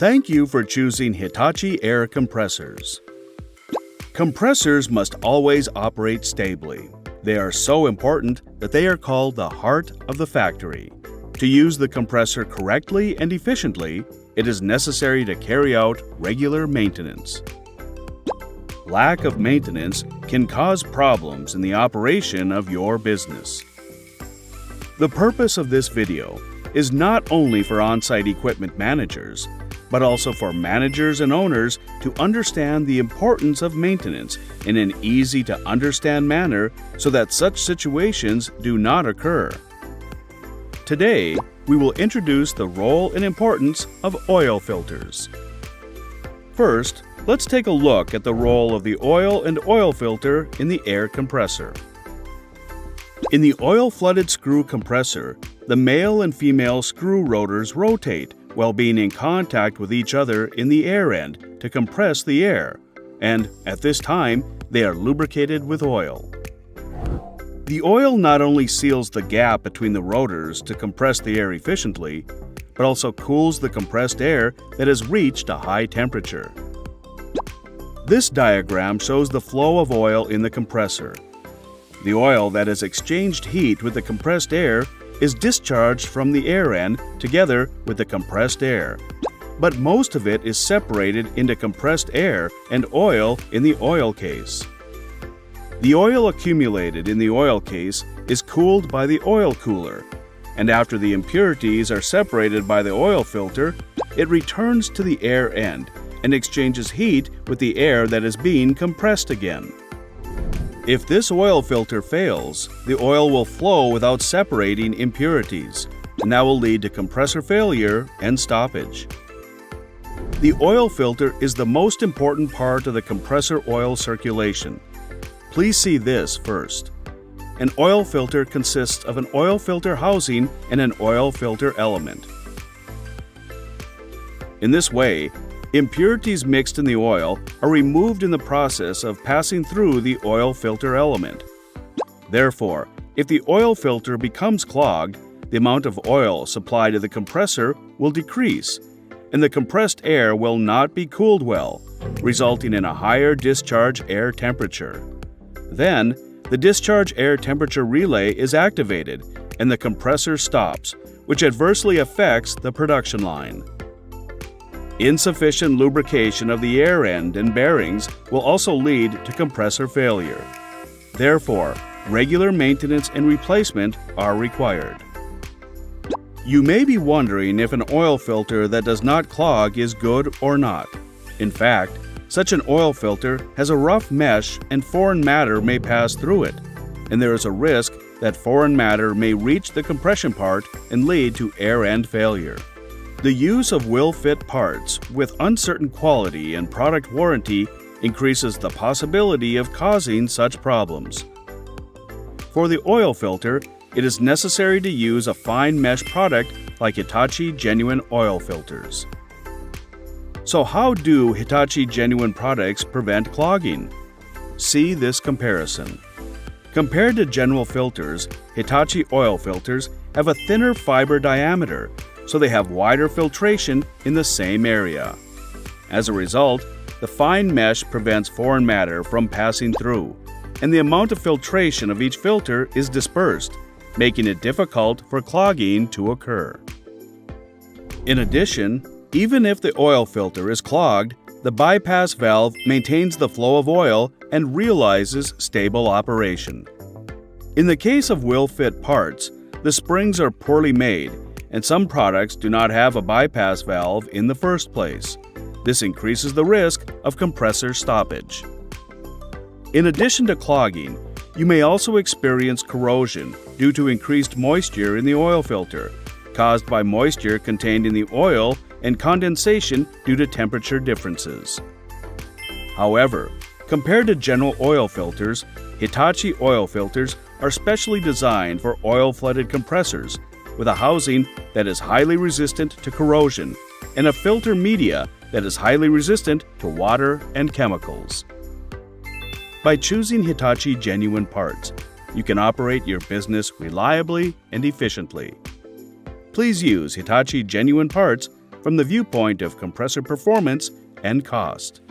Thank you for choosing Hitachi air compressors. Compressors must always operate stably. They are so important that they are called the heart of the factory. To use the compressor correctly and efficiently, it is necessary to carry out regular maintenance. Lack of maintenance can cause problems in the operation of your business. The purpose of this video is not only for on-site equipment managers, but also for managers and owners to understand the importance of maintenance in an easy-to-understand manner so that such situations do not occur. Today, we will introduce the role and importance of oil filters. First, let's take a look at the role of the oil and oil filter in the air compressor. In the oil-flooded screw compressor, the male and female screw rotors rotate while being in contact with each other in the air end to compress the air, and at this time, they are lubricated with oil. The oil not only seals the gap between the rotors to compress the air efficiently, but also cools the compressed air that has reached a high temperature. This diagram shows the flow of oil in the compressor. The oil that has exchanged heat with the compressed air is discharged from the air end together with the compressed air, but most of it is separated into compressed air and oil in the oil case. The oil accumulated in the oil case is cooled by the oil cooler, and after the impurities are separated by the oil filter, it returns to the air end and exchanges heat with the air that is being compressed again. If this oil filter fails, the oil will flow without separating impurities, and that will lead to compressor failure and stoppage. The oil filter is the most important part of the compressor oil circulation. Please see this first. An oil filter consists of an oil filter housing and an oil filter element. In this way, impurities mixed in the oil are removed in the process of passing through the oil filter element. Therefore, if the oil filter becomes clogged, the amount of oil supplied to the compressor will decrease, and the compressed air will not be cooled well, resulting in a higher discharge air temperature. Then, the discharge air temperature relay is activated, and the compressor stops, which adversely affects the production line. Insufficient lubrication of the air end and bearings will also lead to compressor failure. Therefore, regular maintenance and replacement are required. You may be wondering if an oil filter that does not clog is good or not. In fact, such an oil filter has a rough mesh and foreign matter may pass through it, and there is a risk that foreign matter may reach the compression part and lead to air end failure. The use of will-fit parts with uncertain quality and product warranty increases the possibility of causing such problems. For the oil filter, it is necessary to use a fine mesh product like Hitachi Genuine oil filters. So how do Hitachi Genuine products prevent clogging? See this comparison. Compared to general filters, Hitachi oil filters have a thinner fiber diameter, so they have wider filtration in the same area. As a result, the fine mesh prevents foreign matter from passing through, and the amount of filtration of each filter is dispersed, making it difficult for clogging to occur. In addition, even if the oil filter is clogged, the bypass valve maintains the flow of oil and realizes stable operation. In the case of will-fit parts, the springs are poorly made, and some products do not have a bypass valve in the first place. This increases the risk of compressor stoppage. In addition to clogging, you may also experience corrosion due to increased moisture in the oil filter, caused by moisture contained in the oil and condensation due to temperature differences. However, compared to general oil filters, Hitachi oil filters are specially designed for oil-flooded compressors with a housing that is highly resistant to corrosion and a filter media that is highly resistant to water and chemicals. By choosing Hitachi Genuine parts, you can operate your business reliably and efficiently. Please use Hitachi Genuine parts from the viewpoint of compressor performance and cost.